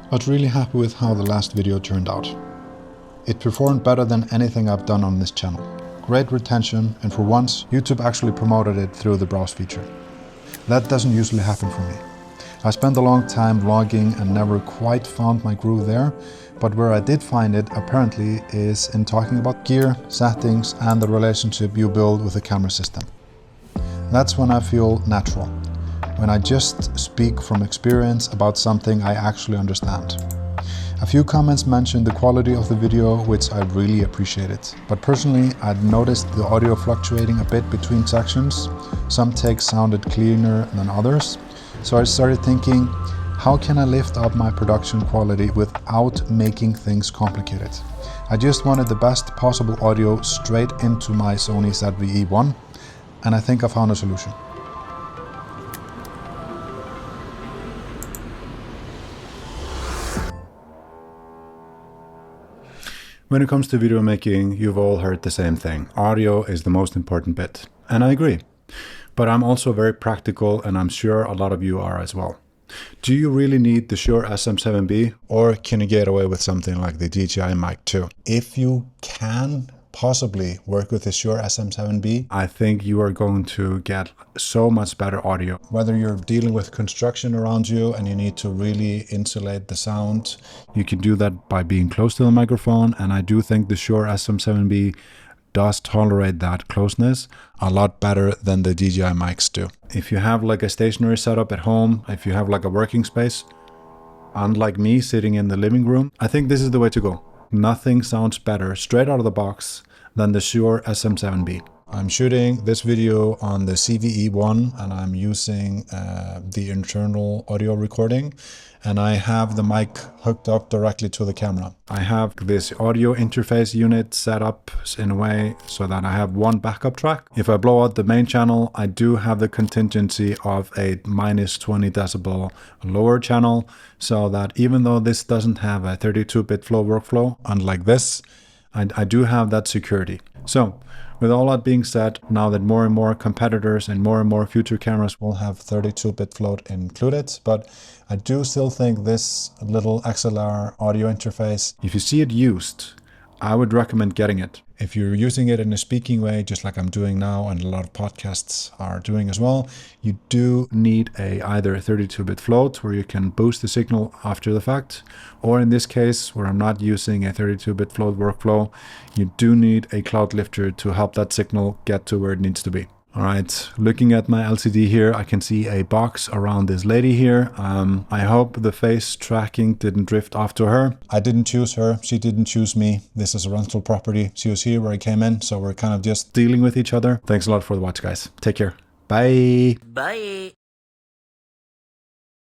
but really happy with how the last video turned out. It performed better than anything I've done on this channel. Great retention, and for once, YouTube actually promoted it through the browse feature. That doesn't usually happen for me. I spent a long time vlogging and never quite found my groove there, but where I did find it apparently is in talking about gear, settings, and the relationship you build with the camera system. That's when I feel natural, when I just speak from experience about something I actually understand. A few comments mentioned the quality of the video, which I really appreciated. But personally, I'd noticed the audio fluctuating a bit between sections. Some takes sounded cleaner than others. So I started thinking, how can I lift up my production quality without making things complicated? I just wanted the best possible audio straight into my Sony ZV-E1, and I think I found a solution. When it comes to video making, you've all heard the same thing. Audio is the most important bit, and I agree. But I'm also very practical, and I'm sure a lot of you are as well. Do you really need the Shure SM7B, or can you get away with something like the DJI Mic 2? If you can possibly work with the Shure SM7B, I think you are going to get so much better audio. Whether you're dealing with construction around you and you need to really insulate the sound, you can do that by being close to the microphone, and I do think the Shure SM7B does tolerate that closeness a lot better than the DJI mics do. If you have like a stationary setup at home, if you have like a working space, unlike me sitting in the living room, I think this is the way to go. Nothing sounds better straight out of the box than the Shure SM7B. I'm shooting this video on the ZV-E1 and I'm using the internal audio recording, and I have the mic hooked up directly to the camera. I have this audio interface unit set up in a way so that I have one backup track. If I blow out the main channel, I do have the contingency of a minus 20 decibel lower channel, so that even though this doesn't have a 32-bit flow workflow, unlike this, I do have that security. So, with all that being said, now that more and more competitors and more future cameras will have 32-bit float included, but I do still think this little XLR audio interface, if you see it used, I would recommend getting it. If you're using it in a speaking way, just like I'm doing now and a lot of podcasts are doing as well, you do need either a 32-bit float where you can boost the signal after the fact, or in this case, where I'm not using a 32-bit float workflow, you do need a cloud lifter to help that signal get to where it needs to be. All right, looking at my LCD here, I can see a box around this lady here. I hope the face tracking didn't drift off to her. I didn't choose her, she didn't choose me. This is a rental property. She was here where I came in, so we're kind of just dealing with each other. Thanks a lot for the watch, guys. Take care. Bye. Bye.